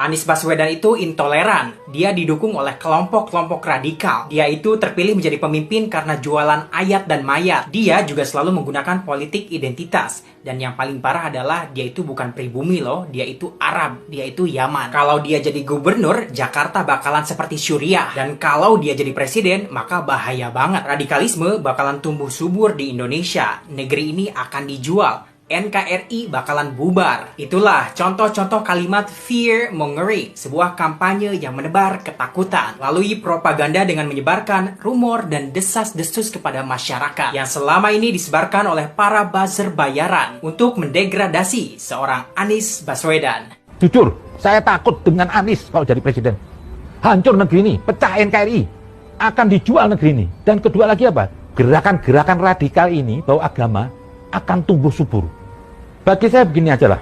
Anies Baswedan itu intoleran. Dia didukung oleh kelompok-kelompok radikal. Dia itu terpilih menjadi pemimpin karena jualan ayat dan mayat. Dia juga selalu menggunakan politik identitas. Dan yang paling parah adalah dia itu bukan pribumi loh. Dia itu Arab. Dia itu Yaman. Kalau dia jadi gubernur, Jakarta bakalan seperti Suriah. Dan kalau dia jadi presiden, maka bahaya banget. Radikalisme bakalan tumbuh subur di Indonesia. Negeri ini akan dijual. NKRI bakalan bubar. Itulah contoh-contoh kalimat fear mongering, sebuah kampanye yang menebar ketakutan melalui propaganda dengan menyebarkan rumor dan desas-desus kepada masyarakat yang selama ini disebarkan oleh para buzzer bayaran untuk mendegradasi seorang Anies Baswedan. Jujur, saya takut dengan Anies kalau jadi presiden. Hancur negeri ini, pecah NKRI, akan dijual negeri ini. Dan kedua lagi apa? Gerakan-gerakan radikal ini, bau agama, akan tumbuh subur. Bagi saya begini aja lah.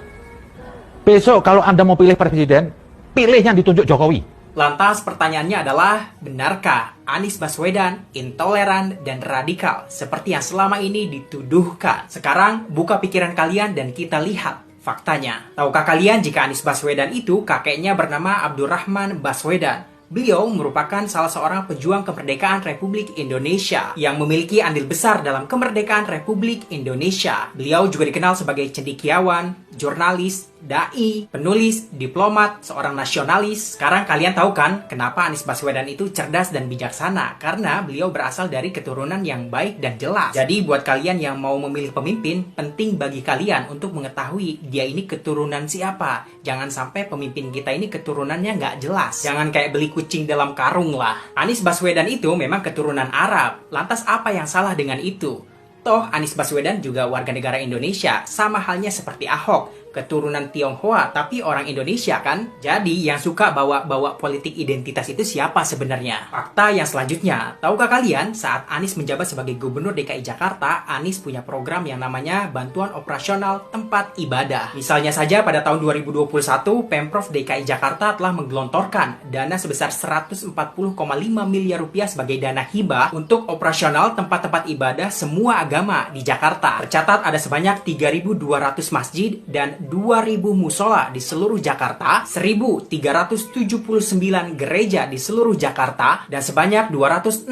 Besok kalau Anda mau pilih presiden, pilih yang ditunjuk Jokowi. Lantas pertanyaannya adalah, benarkah Anies Baswedan intoleran dan radikal seperti yang selama ini dituduhkan? Sekarang buka pikiran kalian dan kita lihat faktanya. Tahukah kalian jika Anies Baswedan itu kakeknya bernama Abdurrahman Baswedan? Beliau merupakan salah seorang pejuang kemerdekaan Republik Indonesia yang memiliki andil besar dalam kemerdekaan Republik Indonesia. Beliau juga dikenal sebagai cendekiawan, jurnalis, dai, penulis, diplomat, seorang nasionalis. Sekarang kalian tahu kan kenapa Anies Baswedan itu cerdas dan bijaksana? Karena beliau berasal dari keturunan yang baik dan jelas. Jadi buat kalian yang mau memilih pemimpin, penting bagi kalian untuk mengetahui dia ini keturunan siapa. Jangan sampai pemimpin kita ini keturunannya nggak jelas. Jangan kayak beli kucing dalam karung lah. Anies Baswedan itu memang keturunan Arab. Lantas apa yang salah dengan itu? Toh Anies Baswedan juga warga negara Indonesia, sama halnya seperti Ahok, keturunan Tionghoa tapi orang Indonesia kan? Jadi yang suka bawa-bawa politik identitas itu siapa sebenarnya? Fakta yang selanjutnya, tahukah kalian saat Anies menjabat sebagai Gubernur DKI Jakarta, Anies punya program yang namanya Bantuan Operasional Tempat Ibadah. Misalnya saja pada tahun 2021, Pemprov DKI Jakarta telah menggelontorkan dana sebesar 140,5 miliar rupiah sebagai dana hibah untuk operasional tempat-tempat ibadah semua agama di Jakarta. Tercatat ada sebanyak 3.200 masjid dan 2.000 musola di seluruh Jakarta, 1.379 gereja di seluruh Jakarta, dan sebanyak 263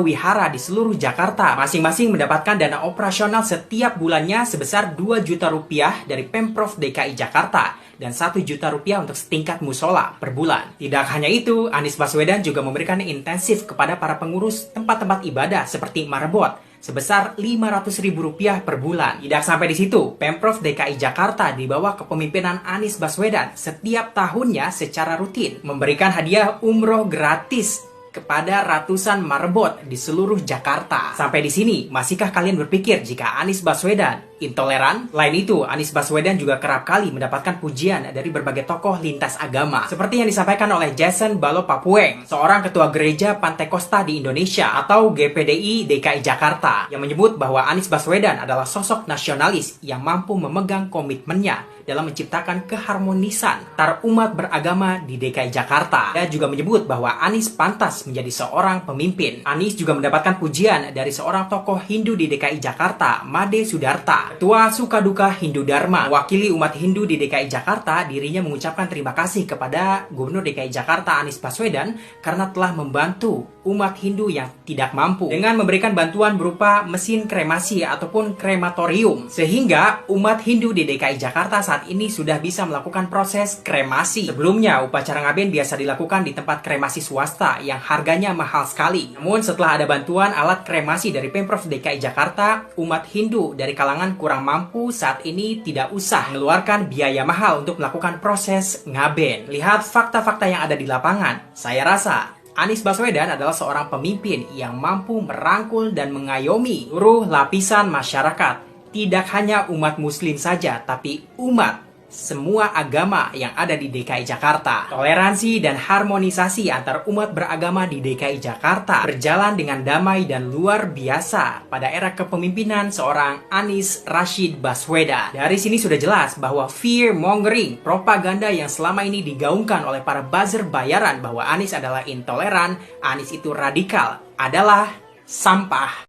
wihara di seluruh Jakarta. Masing-masing mendapatkan dana operasional setiap bulannya sebesar 2 juta rupiah dari Pemprov DKI Jakarta dan 1 juta rupiah untuk setingkat musola per bulan. Tidak hanya itu, Anies Baswedan juga memberikan intensif kepada para pengurus tempat-tempat ibadah seperti Marbot sebesar Rp500.000 per bulan. Tidak sampai di situ, Pemprov DKI Jakarta di bawah kepemimpinan Anies Baswedan setiap tahunnya secara rutin memberikan hadiah umroh gratis kepada ratusan marbot di seluruh Jakarta. Sampai di sini, masihkah kalian berpikir jika Anies Baswedan intoleran? Lain itu, Anies Baswedan juga kerap kali mendapatkan pujian dari berbagai tokoh lintas agama. Seperti yang disampaikan oleh Jason Balo Papueng, seorang ketua gereja Pantekosta di Indonesia atau GPDI DKI Jakarta, yang menyebut bahwa Anies Baswedan adalah sosok nasionalis yang mampu memegang komitmennya dalam menciptakan keharmonisan antar umat beragama di DKI Jakarta. Dia juga menyebut bahwa Anies pantas menjadi seorang pemimpin. Anies juga mendapatkan pujian dari seorang tokoh Hindu di DKI Jakarta, Made Sudarta, Ketua Sukaduka Hindu Dharma. Mewakili umat Hindu di DKI Jakarta, dirinya mengucapkan terima kasih kepada Gubernur DKI Jakarta Anies Baswedan karena telah membantu umat Hindu yang tidak mampu dengan memberikan bantuan berupa mesin kremasi ataupun krematorium, sehingga umat Hindu di DKI Jakarta saat ini sudah bisa melakukan proses kremasi. Sebelumnya, upacara ngaben biasa dilakukan di tempat kremasi swasta yang harganya mahal sekali. Namun setelah ada bantuan alat kremasi dari Pemprov DKI Jakarta, umat Hindu dari kalangan kurang mampu saat ini tidak usah mengeluarkan biaya mahal untuk melakukan proses ngaben. Lihat fakta-fakta yang ada di lapangan. Saya rasa Anies Baswedan adalah seorang pemimpin yang mampu merangkul dan mengayomi seluruh lapisan masyarakat. Tidak hanya umat muslim saja, tapi umat semua agama yang ada di DKI Jakarta. Toleransi dan harmonisasi antar umat beragama di DKI Jakarta berjalan dengan damai dan luar biasa pada era kepemimpinan seorang Anies Rashid Baswedan. Dari sini sudah jelas bahwa fear mongering, propaganda yang selama ini digaungkan oleh para buzzer bayaran bahwa Anies adalah intoleran, Anies itu radikal, adalah sampah.